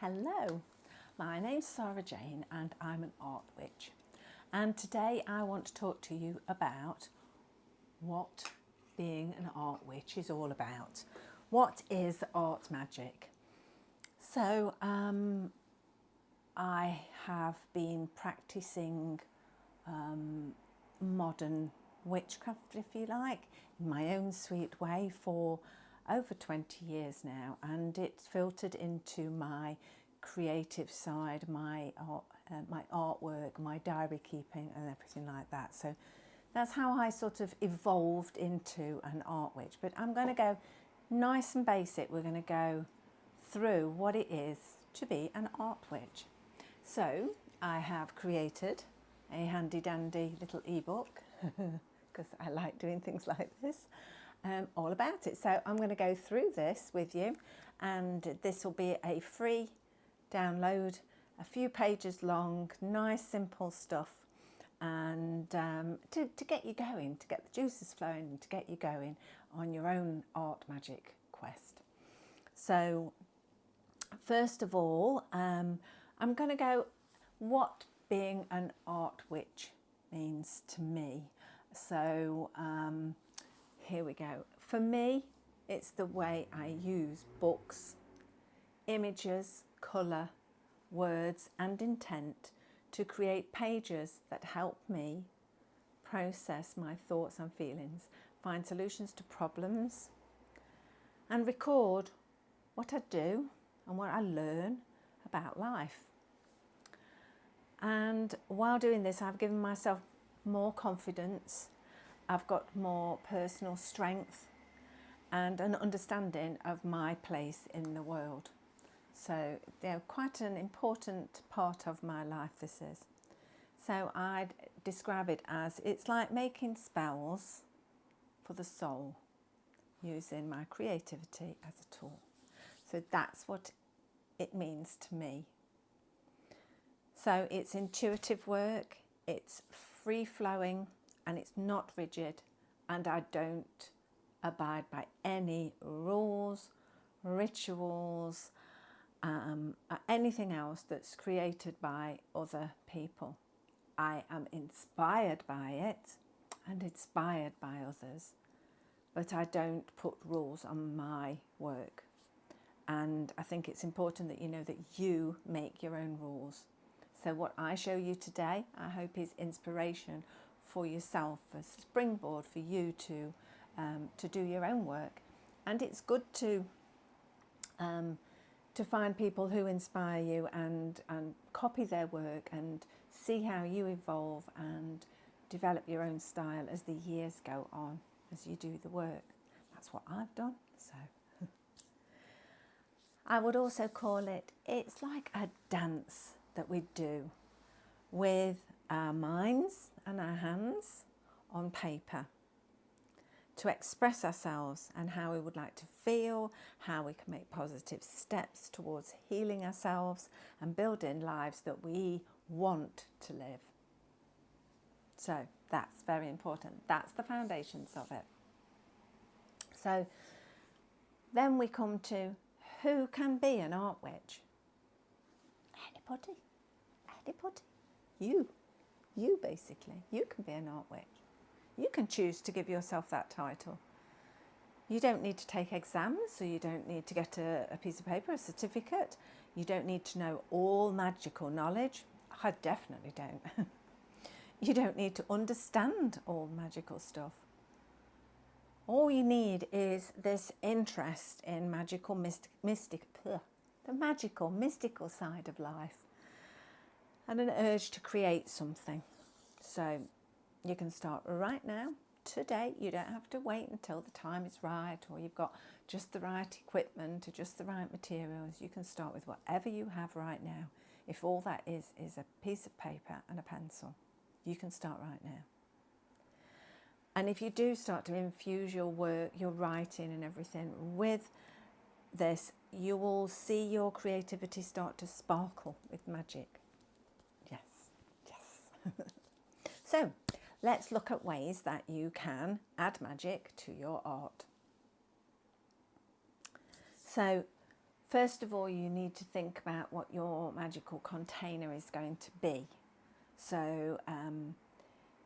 Hello, my name's Sara Jane and I'm an art witch. And today I want to talk to you about what being an art witch is all about. What is art magic? So I have been practicing modern witchcraft, if you like, in my own sweet way for over 20 years now, and it's filtered into my creative side, my artwork, my diary keeping and everything like that. So that's how I sort of evolved into an art witch. But I'm going to go nice and basic. We're going to go through what it is to be an art witch. So I have created a handy dandy little ebook because I like doing things like this, all about it. So I'm going to go through this with you, and this will be a free download, a few pages long, nice simple stuff, and to get you going, to get the juices flowing and to get you going on your own art magic quest. So first of all, I'm going to go what being an art witch means to me. So here we go. For me, it's the way I use books, images, colour, words and intent to create pages that help me process my thoughts and feelings, find solutions to problems, and record what I do and what I learn about life. And while doing this, I've given myself more confidence, I've got more personal strength and an understanding of my place in the world. So, quite an important part of my life this is. So I'd describe it as, it's like making spells for the soul, using my creativity as a tool. So that's what it means to me. So it's intuitive work, it's free-flowing, and it's not rigid, and I don't abide by any rules, rituals, anything else that's created by other people. I am inspired by it and inspired by others, but I don't put rules on my work. And I think it's important that you know that you make your own rules. So what I show you today, I hope is inspiration for yourself, a springboard for you to do your own work. And it's good to find people who inspire you and copy their work and see how you evolve and develop your own style as the years go on, as you do the work. That's what I've done. So I would also call it, it's like a dance that we do with our minds and our hands on paper to express ourselves and how we would like to feel, how we can make positive steps towards healing ourselves and building lives that we want to live. So that's very important. That's the foundations of it. So then we come to who can be an art witch? Anybody. You basically. You can be an art witch. You can choose to give yourself that title. You don't need to take exams, so you don't need to get a piece of paper, a certificate. You don't need to know all magical knowledge. I definitely don't. You don't need to understand all magical stuff. All you need is this interest in the magical, mystical side of life, and an urge to create something. So you can start right now, today. You don't have to wait until the time is right or you've got just the right equipment or just the right materials. You can start with whatever you have right now. If all that is a piece of paper and a pencil, you can start right now. And if you do start to infuse your work, your writing and everything with this, you will see your creativity start to sparkle with magic. Yes. So let's look at ways that you can add magic to your art. So First of all, you need to think about what your magical container is going to be. So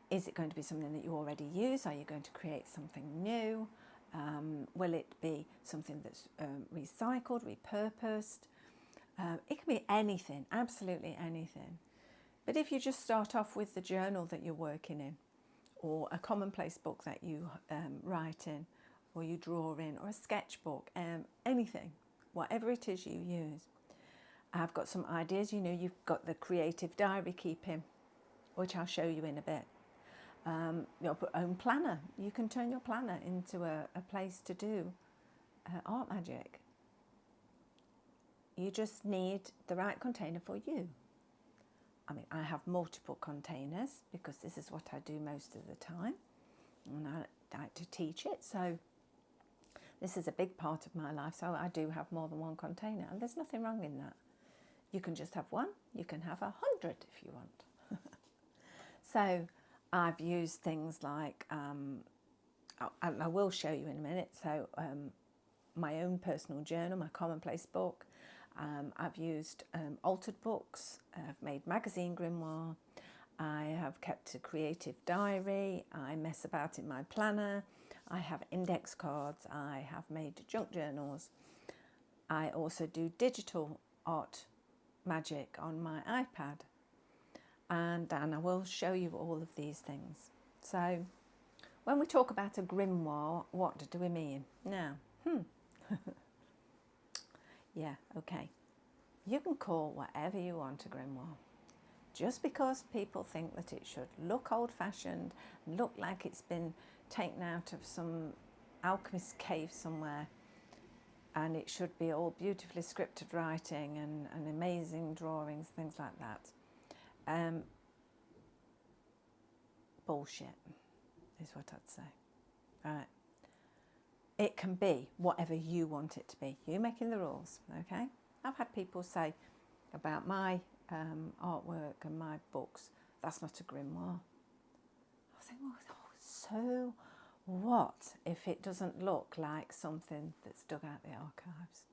is it going to be something that you already use? Are you going to create something new? Will it be something that's recycled, repurposed? It can be anything, absolutely anything. But if you just start off with the journal that you're working in, or a commonplace book that you write in, or you draw in, or a sketchbook, anything, whatever it is you use. I've got some ideas. You know, you've got the creative diary keeping, which I'll show you in a bit. Your own planner. You can turn your planner into a place to do art magic. You just need the right container for you. I mean, I have multiple containers because this is what I do most of the time, and I like to teach it. So this is a big part of my life. So I do have more than one container, and there's nothing wrong in that. You can just have one. You can have 100 if you want. So I've used things like, I will show you in a minute, so my own personal journal, my commonplace book. I've used altered books, I've made magazine grimoire, I have kept a creative diary, I mess about in my planner, I have index cards, I have made junk journals. I also do digital art magic on my iPad. And I will show you all of these things. So when we talk about a grimoire, what do we mean? Now, yeah, okay. You can call whatever you want a grimoire. Just because people think that it should look old-fashioned, look like it's been taken out of some alchemist's cave somewhere, and it should be all beautifully scripted writing and amazing drawings, things like that. Bullshit is what I'd say. Right. It can be whatever you want it to be. You're making the rules, okay? I've had people say about my artwork and my books, that's not a grimoire. I think, well, so what if it doesn't look like something that's dug out the archives?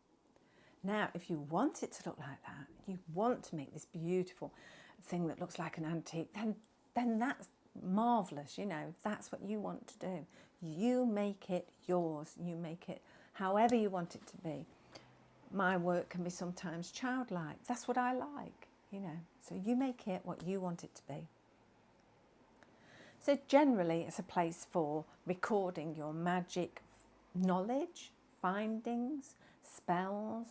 Now, if you want it to look like that, you want to make this beautiful thing that looks like an antique, then that's marvellous, you know, if that's what you want to do. You make it yours, you make it however you want it to be. My work can be sometimes childlike. That's what I like, you know. So you make it what you want it to be. So generally it's a place for recording your magic knowledge, findings, spells,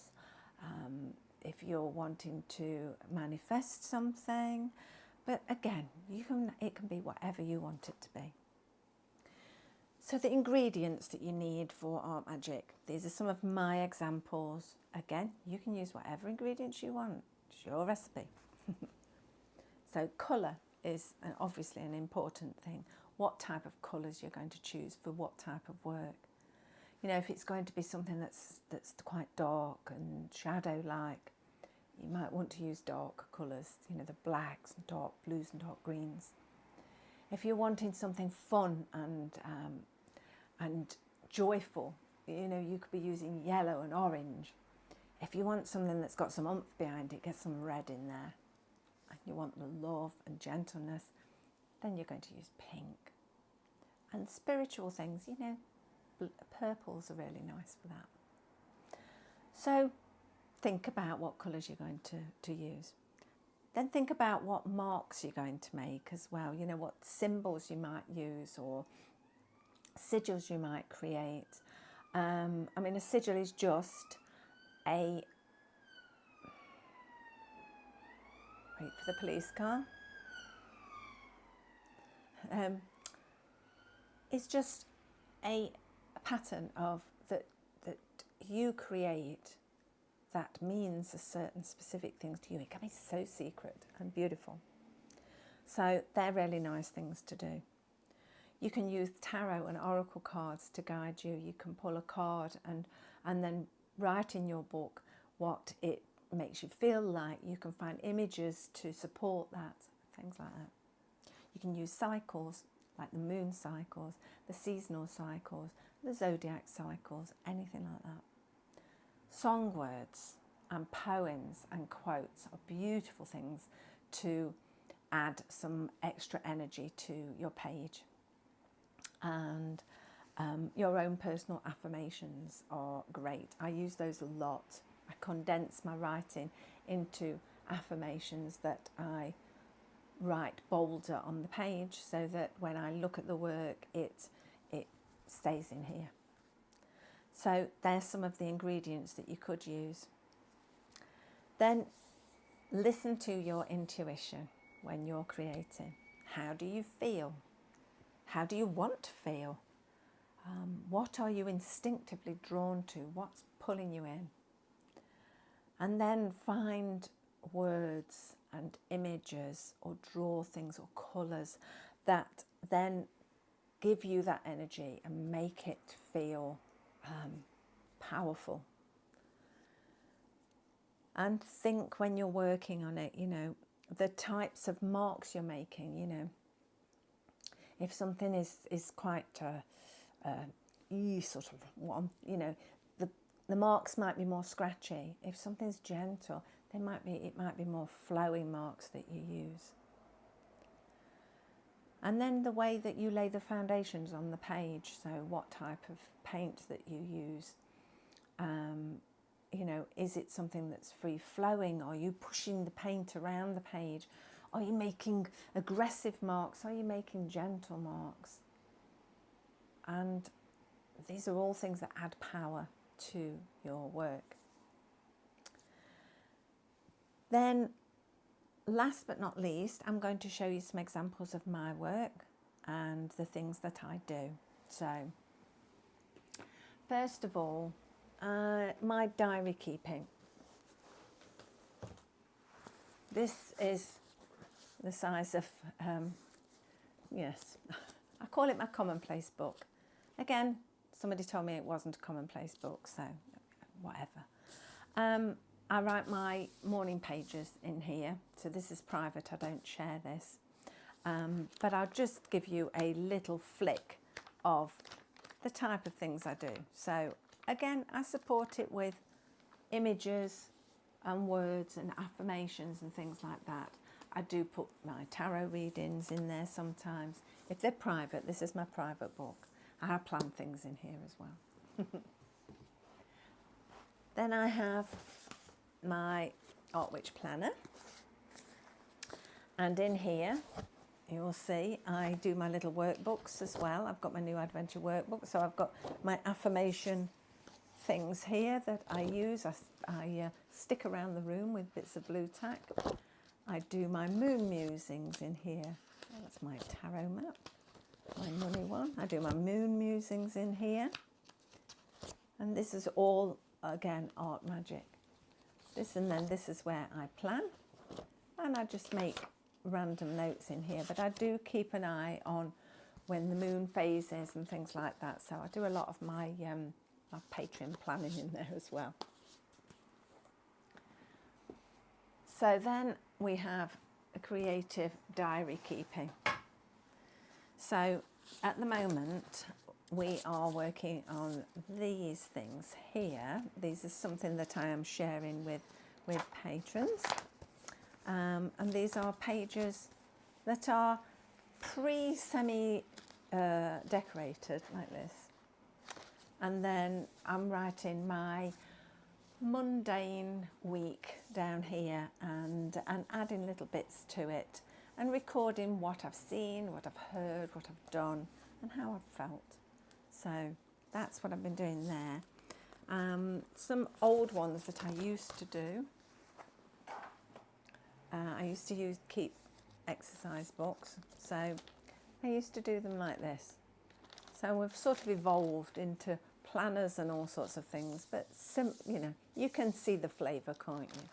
if you're wanting to manifest something. But again, it can be whatever you want it to be. So the ingredients that you need for art magic, these are some of my examples. Again, you can use whatever ingredients you want. It's your recipe. So colour is obviously an important thing. What type of colours you're going to choose for what type of work. You know, if it's going to be something that's quite dark and shadow-like, you might want to use dark colours, you know, the blacks and dark blues and dark greens. If you're wanting something fun and joyful, you know, you could be using yellow and orange. If you want something that's got some oomph behind it, get some red in there. And you want the love and gentleness, then you're going to use pink. And spiritual things, you know, purples are really nice for that. So think about what colours you're going to use. Then think about what marks you're going to make as well. You know, what symbols you might use or sigils you might create. I mean, a sigil is just a... Wait for the police car. It's just a pattern of that you create that means a certain specific things to you. It can be so secret and beautiful. So they're really nice things to do. You can use tarot and oracle cards to guide you. You can pull a card and then write in your book what it makes you feel like. You can find images to support that, things like that. You can use cycles, like the moon cycles, the seasonal cycles, the zodiac cycles, anything like that. Song words. and poems and quotes are beautiful things to add some extra energy to your page. And your own personal affirmations are great. I use those a lot. I condense my writing into affirmations that I write bolder on the page, so that when I look at the work, it stays in here. So there's some of the ingredients that you could use. Then listen to your intuition when you're creating. How do you feel? How do you want to feel? What are you instinctively drawn to? What's pulling you in? And then find words and images, or draw things or colours that then give you that energy and make it feel powerful. And think when you're working on it, you know, the types of marks you're making, you know. If something is quite sort of one, you know, the marks might be more scratchy. If something's gentle, it might be more flowing marks that you use. And then the way that you lay the foundations on the page, so what type of paint that you use. You know, is it something that's free flowing? Are you pushing the paint around the page? Are you making aggressive marks? Are you making gentle marks? And these are all things that add power to your work. Then, last but not least, I'm going to show you some examples of my work and the things that I do. So, first of all, my diary keeping. This is the size of, yes, I call it my commonplace book. Again, somebody told me it wasn't a commonplace book, so whatever. I write my morning pages in here, so this is private, I don't share this. But I'll just give you a little flick of the type of things I do. So again, I support it with images and words and affirmations and things like that. I do put my tarot readings in there sometimes. If they're private, this is my private book. I plan things in here as well. Then I have my Art Witch planner. And in here, you'll see, I do my little workbooks as well. I've got my new adventure workbook. So I've got my affirmation things here that I use. I stick around the room with bits of blue tack. I do my moon musings in here. That's my tarot map, my money one. I do my moon musings in here. And this is all, again, art magic. This is where I plan. And I just make random notes in here. But I do keep an eye on when the moon phases and things like that. So I do a lot of my Patreon planning in there as well. So then we have a creative diary keeping. So at the moment we are working on these things here. These are something that I am sharing with patrons. And these are pages that are semi decorated like this. And then I'm writing my mundane week down here and adding little bits to it and recording what I've seen, what I've heard, what I've done and how I've felt. So that's what I've been doing there. Some old ones that I used to do. I used to keep exercise books, so I used to do them like this. So we've sort of evolved into planners and all sorts of things, but you know, you can see the flavour, can't you?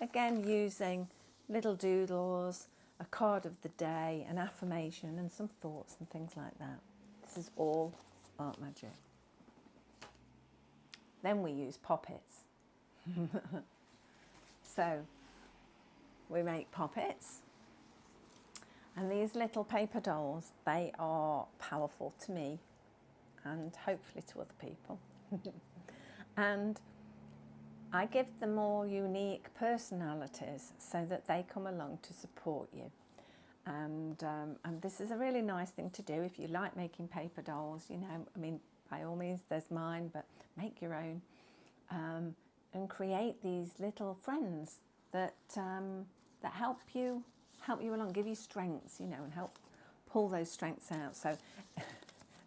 Again, using little doodles, a card of the day, an affirmation and some thoughts and things like that. This is all art magic. Then we use poppets. So we make poppets. And these little paper dolls, they are powerful to me and hopefully to other people. And I give them more unique personalities so that they come along to support you. And this is a really nice thing to do if you like making paper dolls, you know, I mean, by all means, there's mine, but make your own, and create these little friends that that help you along, give you strengths, you know, and help pull those strengths out. So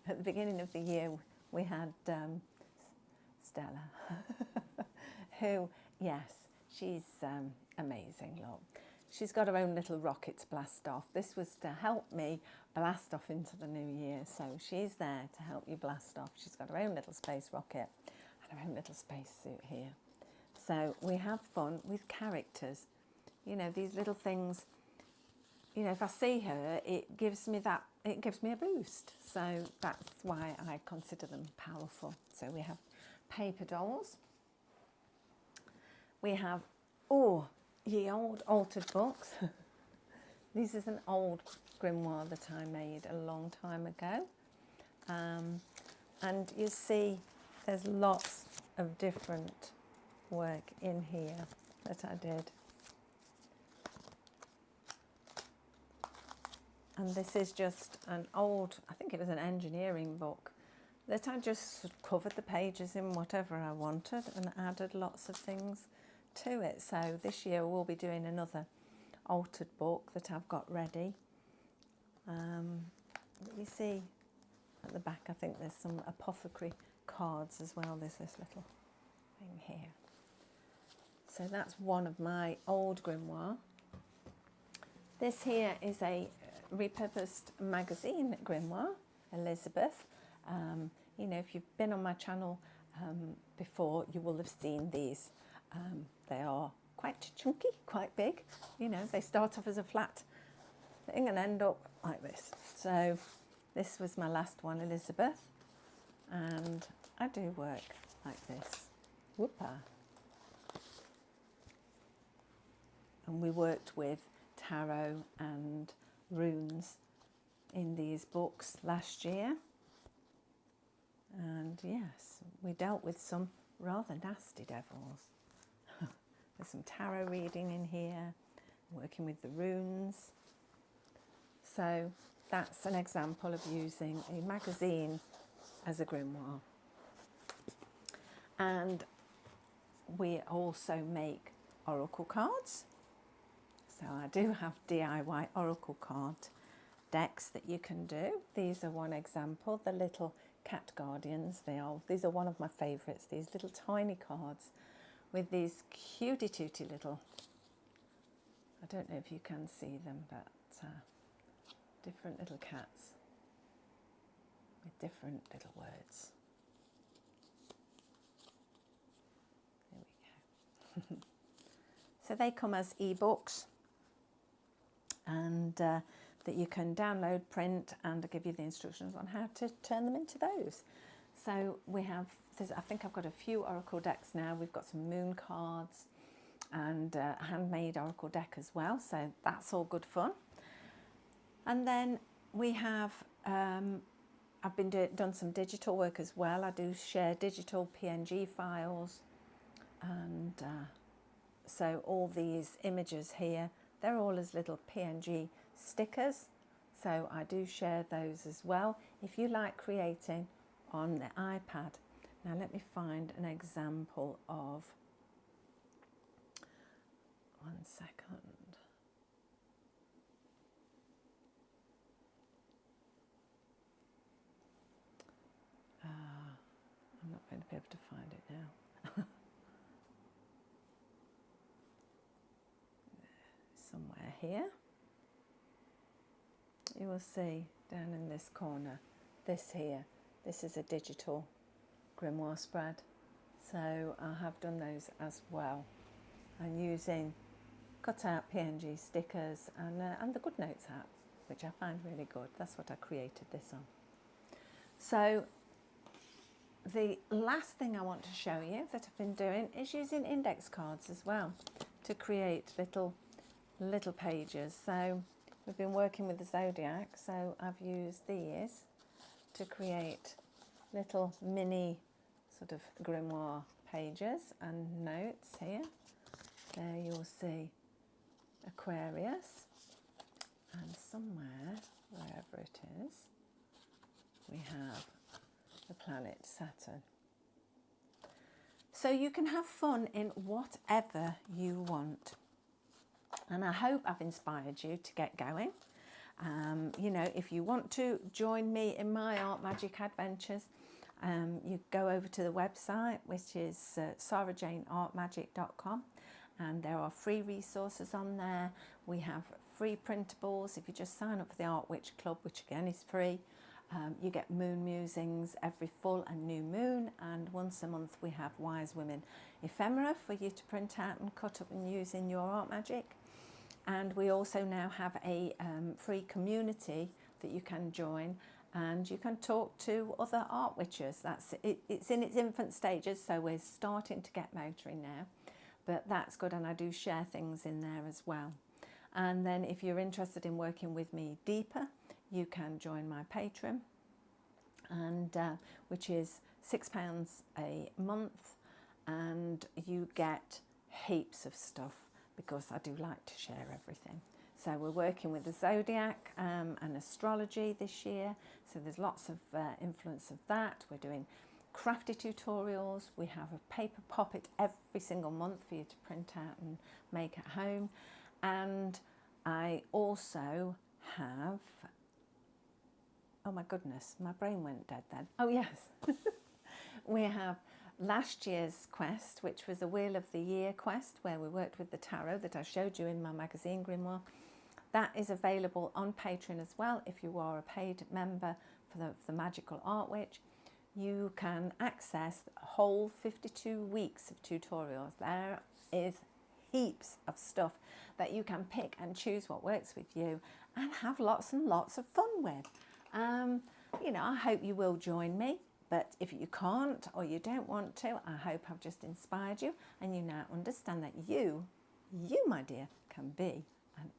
at the beginning of the year, we had Stella, who, yes, she's amazing, look. She's got her own little rocket to blast off. This was to help me blast off into the new year. So she's there to help you blast off. She's got her own little space rocket and her own little space suit here. So we have fun with characters. You know, these little things, you know, if I see her, it gives me a boost. So that's why I consider them powerful. So we have paper dolls. We have, ye old altered books. This is an old grimoire that I made a long time ago. And you see there's lots of different work in here that I did. And this is just an old, I think it was an engineering book, that I just covered the pages in whatever I wanted and added lots of things to it. So this year we'll be doing another altered book that I've got ready. You see at the back, I think there's some apothecary cards as well. There's this little thing here. So that's one of my old grimoire. This here is a repurposed magazine grimoire, Elizabeth. You know, if you've been on my channel before, you will have seen these. They are quite chunky, quite big. You know, they start off as a flat thing and end up like this. So this was my last one, Elizabeth. And I do work like this. Whoopah. And we worked with tarot and runes in these books last year. And yes, we dealt with some rather nasty devils. There's some tarot reading in here, working with the runes. So that's an example of using a magazine as a grimoire. And we also make oracle cards. So I do have DIY oracle card decks that you can do. These are one example, the little cat guardians. These are one of my favourites, these little tiny cards with these cutie-tootie little, I don't know if you can see them, but different little cats with different little words. There we go. So they come as ebooks, and that you can download, print, and I'll give you the instructions on how to turn them into those. So we have, I think I've got a few oracle decks now. We've got some moon cards and a handmade oracle deck as well. So that's all good fun. And then we have, I've been done some digital work as well. I do share digital PNG files. And so all these images here, they're all as little PNG stickers. So I do share those as well. If you like creating on the iPad. Now let me find an example of, one second. I'm not going to be able to find it now. Somewhere here. You will see down in this corner, this here. This is a digital grimoire spread, so I have done those as well. I'm using cut out PNG stickers and the GoodNotes app, which I find really good. That's what I created this on. So the last thing I want to show you that I've been doing is using index cards as well to create little pages. So we've been working with the zodiac, so I've used these to create little mini sort of grimoire pages and notes here. There you'll see Aquarius, and somewhere, wherever it is, we have the planet Saturn. So you can have fun in whatever you want. And I hope I've inspired you to get going. You know, if you want to join me in my art magic adventures, you go over to the website, which is sarajaneartmagic.com, and there are free resources on there. We have free printables. If you just sign up for the Art Witch Club, which again is free, you get moon musings every full and new moon, and once a month we have Wise Women ephemera for you to print out and cut up and use in your art magic. And we also now have a free community that you can join, and you can talk to other art witches. It's in its infant stages, so we're starting to get motoring now, but that's good, and I do share things in there as well. And then if you're interested in working with me deeper, you can join my Patreon, and which is £6 a month, and you get heaps of stuff because I do like to share everything. So we're working with the zodiac and astrology this year, so there's lots of influence of that. We're doing crafty tutorials. We have a paper poppet every single month for you to print out and make at home. And I also have, oh my goodness, my brain went dead then. Oh yes, we have last year's quest, which was a Wheel of the Year quest, where we worked with the tarot that I showed you in my magazine Grimoire. That is available on Patreon as well. If you are a paid member for the Magical Art Witch, you can access a whole 52 weeks of tutorials. There is heaps of stuff that you can pick and choose what works with you and have lots and lots of fun with. You know, I hope you will join me. But if you can't or you don't want to, I hope I've just inspired you and you now understand that you, my dear, can be an